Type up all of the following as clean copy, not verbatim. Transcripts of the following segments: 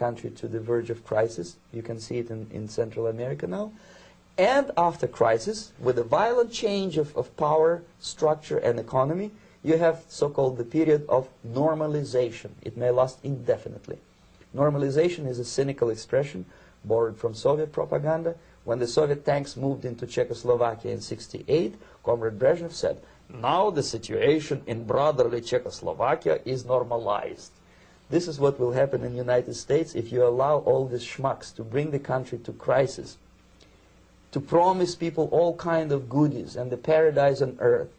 country to the verge of crisis. You can see it in Central America now. And after crisis, with a violent change of power, structure, and economy, you have so-called the period of normalization. It may last indefinitely. Normalization is a cynical expression borrowed from Soviet propaganda. When the Soviet tanks moved into Czechoslovakia in '68, Comrade Brezhnev said, now the situation in brotherly Czechoslovakia is normalized. This is what will happen in the United States if you allow all these schmucks to bring the country to crisis, to promise people all kind of goodies and the paradise on earth,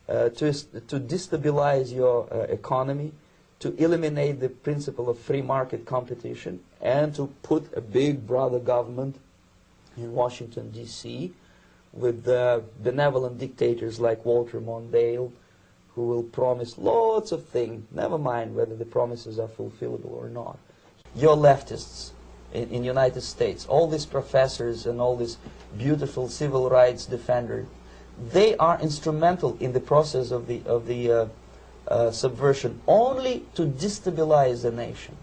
to destabilize your economy, to eliminate the principle of free market competition, and to put a big brother government in Washington, D.C., with benevolent dictators like Walter Mondale, who will promise lots of things, never mind whether the promises are fulfillable or not. Your leftists in the United States, all these professors and all these beautiful civil rights defenders, they are instrumental in the process of the subversion only to destabilize the nation.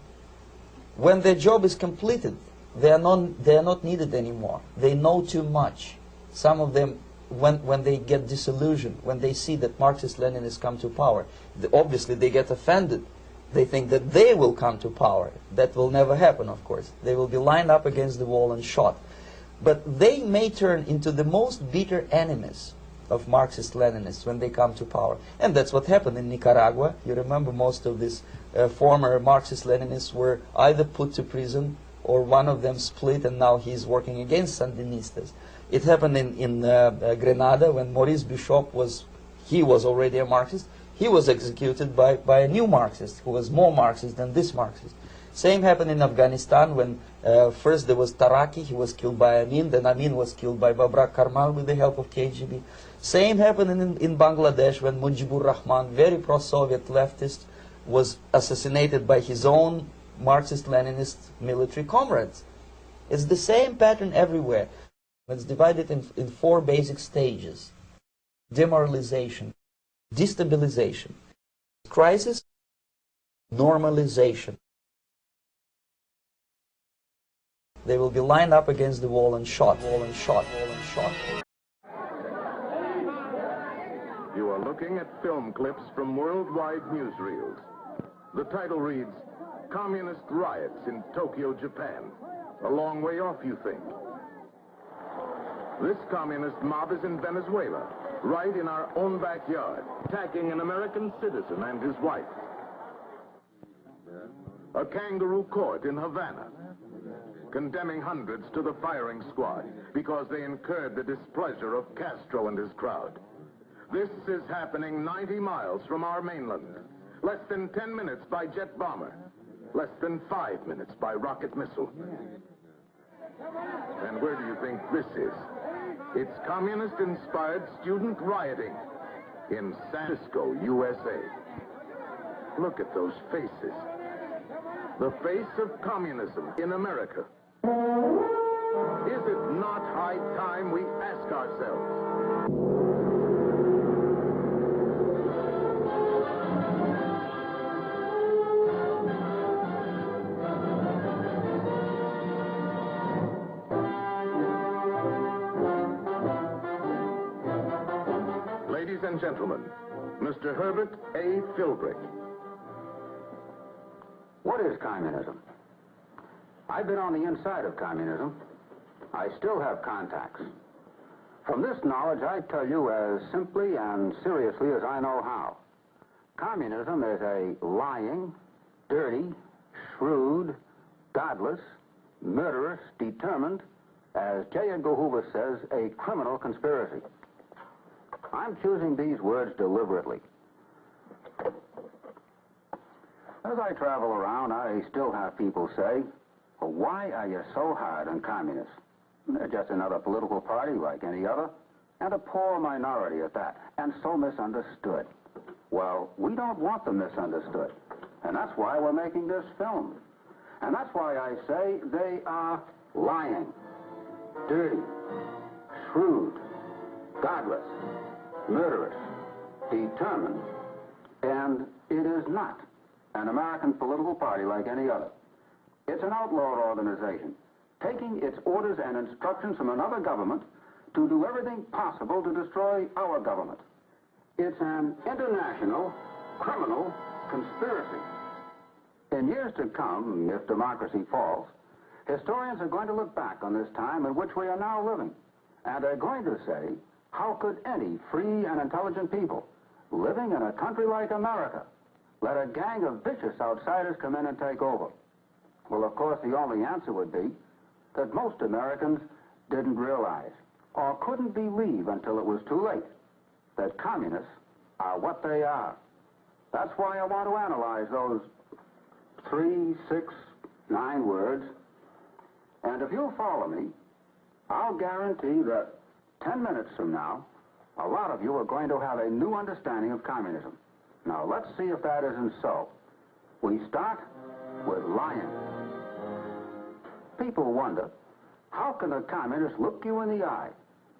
When their job is completed, they are not needed anymore. They know too much. Some of them, when they get disillusioned, when they see that Marxist-Leninists come to power, obviously they get offended. They think that they will come to power. That will never happen, of course. They will be lined up against the wall and shot. But they may turn into the most bitter enemies of Marxist-Leninists when they come to power. And that's what happened in Nicaragua. You remember most of these former Marxist-Leninists were either put to prison or one of them split, and now he's working against Sandinistas. It happened in Grenada when Maurice Bishop was already a Marxist. He was executed by a new Marxist who was more Marxist than this Marxist. Same happened in Afghanistan when first there was Taraki, he was killed by Amin, then Amin was killed by Babrak Karmal with the help of KGB. Same happened in Bangladesh when Mujibur Rahman, very pro-Soviet leftist, was assassinated by his own Marxist-Leninist military comrades. It's the same pattern everywhere. It's divided in four basic stages: demoralization, destabilization, crisis, normalization. They will be lined up against the wall and shot, wall and shot, wall and shot. You are looking at film clips from worldwide newsreels. The title reads, Communist Riots in Tokyo, Japan. A long way off, you think. This communist mob is in Venezuela, right in our own backyard, attacking an American citizen and his wife. A kangaroo court in Havana, condemning hundreds to the firing squad because they incurred the displeasure of Castro and his crowd. This is happening 90 miles from our mainland. Less than 10 minutes by jet bomber. Less than 5 minutes by rocket missile. And where do you think this is? It's communist-inspired student rioting in San Francisco, USA. Look at those faces. The face of communism in America. Is it not high time we ask ourselves? Ladies and gentlemen, Mr. Herbert A. Philbrick. What is communism? I've been on the inside of communism. I still have contacts. From this knowledge, I tell you as simply and seriously as I know how. Communism is a lying, dirty, shrewd, godless, murderous, determined, as J. Edgar Hoover says, a criminal conspiracy. I'm choosing these words deliberately. As I travel around, I still have people say, well, why are you so hard on communists? They're just another political party like any other, and a poor minority at that, and so misunderstood. Well, we don't want them misunderstood, and that's why we're making this film. And that's why I say they are lying, dirty, shrewd, godless, murderous, determined, and it is not an American political party like any other. It's an outlawed organization, taking its orders and instructions from another government to do everything possible to destroy our government. It's an international criminal conspiracy. In years to come, if democracy falls, historians are going to look back on this time in which we are now living, and are going to say, how could any free and intelligent people living in a country like America let a gang of vicious outsiders come in and take over? Well, of course, the only answer would be that most Americans didn't realize or couldn't believe until it was too late that communists are what they are. That's why I want to analyze those 3, 6, 9 words. And if you'll follow me, I'll guarantee that 10 minutes from now, a lot of you are going to have a new understanding of communism. Now, let's see if that isn't so. We start with lying. People wonder, how can a communist look you in the eye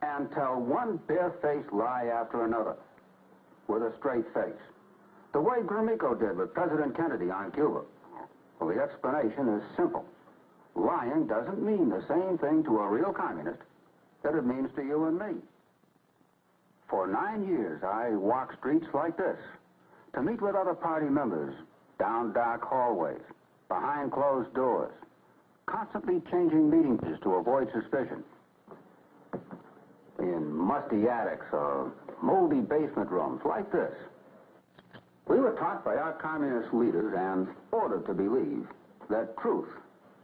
and tell one bare-faced lie after another with a straight face, the way Gromyko did with President Kennedy on Cuba? Well, the explanation is simple. Lying doesn't mean the same thing to a real communist that it means to you and me. For 9 years, I walked streets like this to meet with other party members down dark hallways, behind closed doors, constantly changing meeting places to avoid suspicion, in musty attics or moldy basement rooms like this. We were taught by our communist leaders and ordered to believe that truth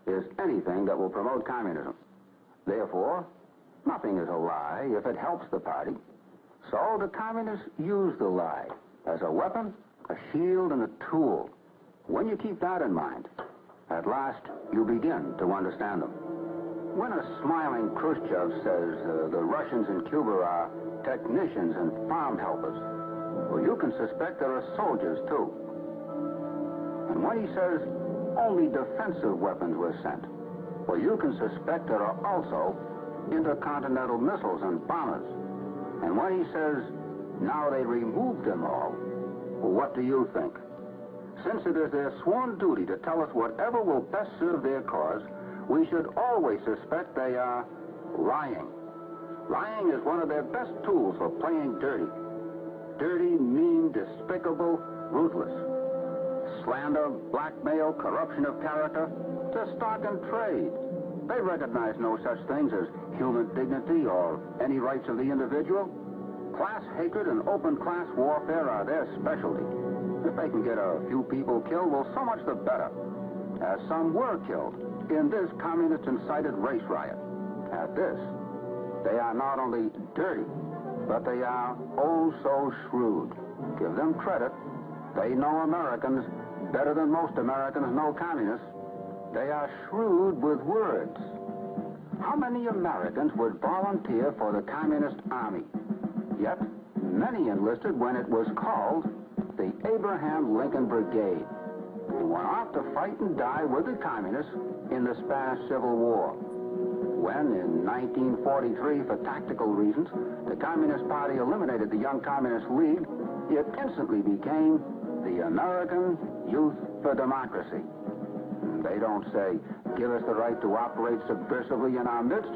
is anything that will promote communism. Therefore, nothing is a lie if it helps the party. So the communists use the lie as a weapon, a shield, and a tool. When you keep that in mind, at last you begin to understand them. When a smiling Khrushchev says the Russians in Cuba are technicians and farm helpers, well, you can suspect there are soldiers too. And when he says only defensive weapons were sent, well, you can suspect there are also intercontinental missiles and bombers. And when he says now they removed them all, well, what do you think? Since it is their sworn duty to tell us whatever will best serve their cause, we should always suspect they are lying. Lying is one of their best tools for playing dirty. Dirty, mean, despicable, ruthless. Slander, blackmail, corruption of character, to stock and trade. They recognize no such things as human dignity or any rights of the individual. Class hatred and open class warfare are their specialty. If they can get a few people killed, well, so much the better. As some were killed in this communist-incited race riot. At this, they are not only dirty, but they are oh so shrewd. Give them credit. They know Americans better than most Americans know communists. They are shrewd with words. How many Americans would volunteer for the Communist Army? Yet, many enlisted when it was called the Abraham Lincoln Brigade, and went off to fight and die with the Communists in the Spanish Civil War. When, in 1943, for tactical reasons, the Communist Party eliminated the Young Communist League, it instantly became the American Youth for Democracy. They don't say, give us the right to operate subversively in our midst.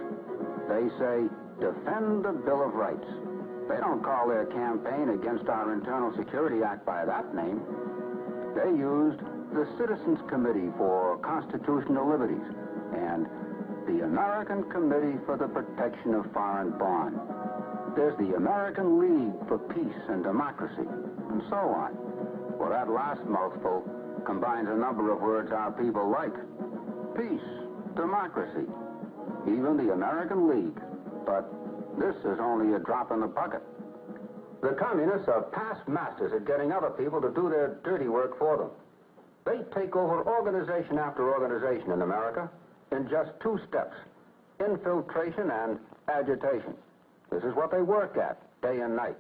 They say, defend the Bill of Rights. They don't call their campaign against our Internal Security Act by that name. They used the Citizens Committee for Constitutional Liberties and the American Committee for the Protection of Foreign Bond. There's the American League for Peace and Democracy, and so on. Well, that last mouthful combines a number of words our people like. Peace, democracy, even the American League. But this is only a drop in the bucket. The communists are past masters at getting other people to do their dirty work for them. They take over organization after organization in America in just 2 steps: infiltration and agitation. This is what they work at day and night.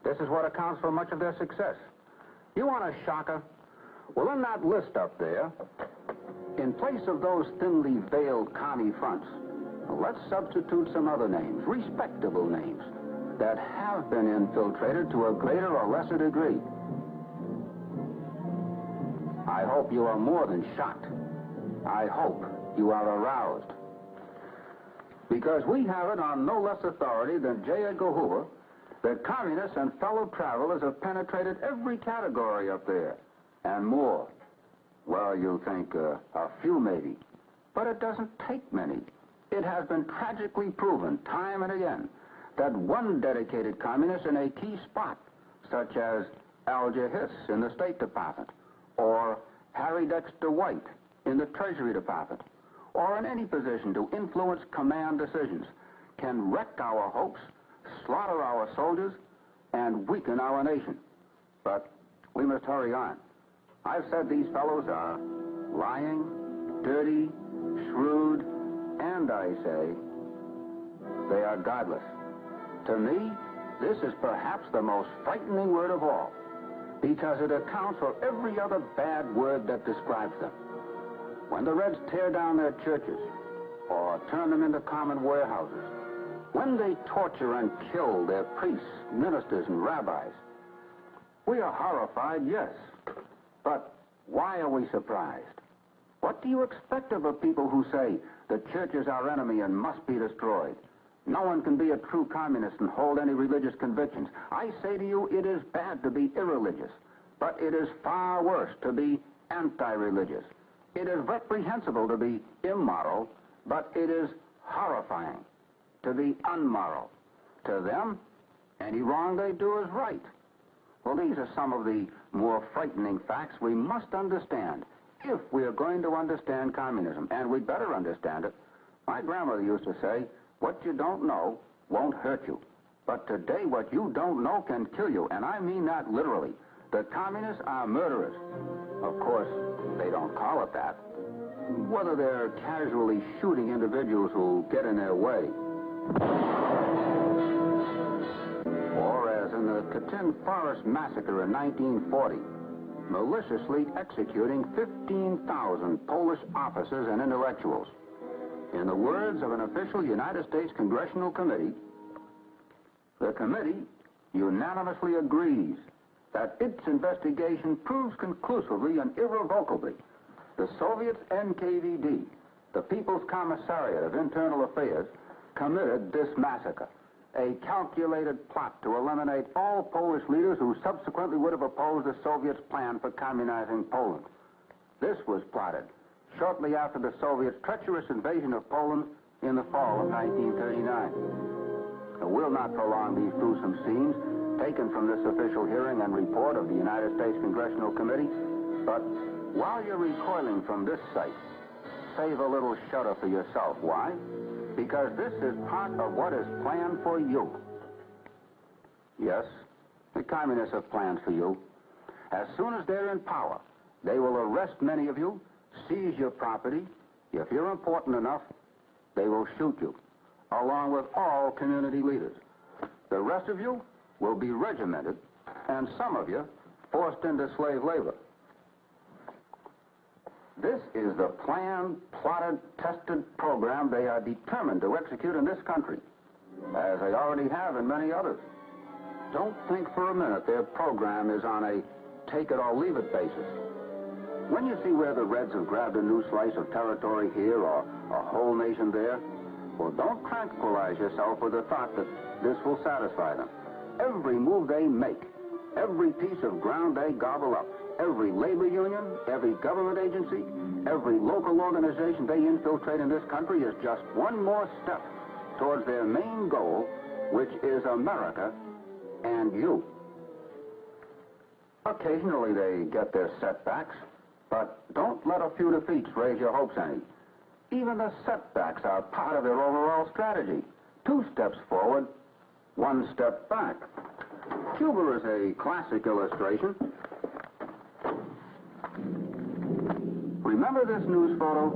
This is what accounts for much of their success. You want a shocker? Well, in that list up there, in place of those thinly veiled commie fronts, let's substitute some other names, respectable names, that have been infiltrated to a greater or lesser degree. I hope you are more than shocked. I hope you are aroused. Because we have it on no less authority than J. Edgar Hoover that communists and fellow travelers have penetrated every category up there, and more. Well, you think a few maybe, but it doesn't take many. It has been tragically proven time and again that one dedicated communist in a key spot, such as Alger Hiss in the State Department, or Harry Dexter White in the Treasury Department, or in any position to influence command decisions, can wreck our hopes, slaughter our soldiers, and weaken our nation. But we must hurry on. I've said these fellows are lying, dirty, shrewd, and I say they are godless. To me, this is perhaps the most frightening word of all, because it accounts for every other bad word that describes them. When the Reds tear down their churches or turn them into common warehouses, when they torture and kill their priests, ministers, and rabbis, we are horrified, yes. But why are we surprised? What do you expect of a people who say the church is our enemy and must be destroyed? No one can be a true communist and hold any religious convictions. I say to you, it is bad to be irreligious, but it is far worse to be anti-religious. It is reprehensible to be immoral, but it is horrifying to be unmoral. To them, any wrong they do is right. Well, these are some of the more frightening facts we must understand if we are going to understand communism, and we'd better understand it. My grandmother used to say, what you don't know won't hurt you. But today, what you don't know can kill you, and I mean that literally. The communists are murderers. Of course, they don't call it that. Whether they're casually shooting individuals who get in their way, or as in the Katyn Forest Massacre in 1940, maliciously executing 15,000 Polish officers and intellectuals. In the words of an official United States Congressional Committee, the committee unanimously agrees that its investigation proves conclusively and irrevocably the Soviets' NKVD, the People's Commissariat of Internal Affairs, committed this massacre, a calculated plot to eliminate all Polish leaders who subsequently would have opposed the Soviets' plan for communizing Poland. This was plotted shortly after the Soviets' treacherous invasion of Poland in the fall of 1939. We'll not prolong these gruesome scenes taken from this official hearing and report of the United States Congressional Committee, but while you're recoiling from this sight, save a little shudder for yourself. Why? Because this is part of what is planned for you. Yes, the communists have plans for you. As soon as they're in power, they will arrest many of you, seize your property. If you're important enough, they will shoot you, along with all community leaders. The rest of you will be regimented, and some of you forced into slave labor. This is the planned, plotted, tested program they are determined to execute in this country, as they already have in many others. Don't think for a minute their program is on a take-it-or-leave-it basis. When you see where the Reds have grabbed a new slice of territory here or a whole nation there, well, don't tranquilize yourself with the thought that this will satisfy them. Every move they make, every piece of ground they gobble up, every labor union, every government agency, every local organization they infiltrate in this country is just one more step towards their main goal, which is America and you. Occasionally they get their setbacks, but don't let a few defeats raise your hopes any. Even the setbacks are part of their overall strategy. 2 steps forward, 1 step back. Cuba is a classic illustration. Remember this news photo?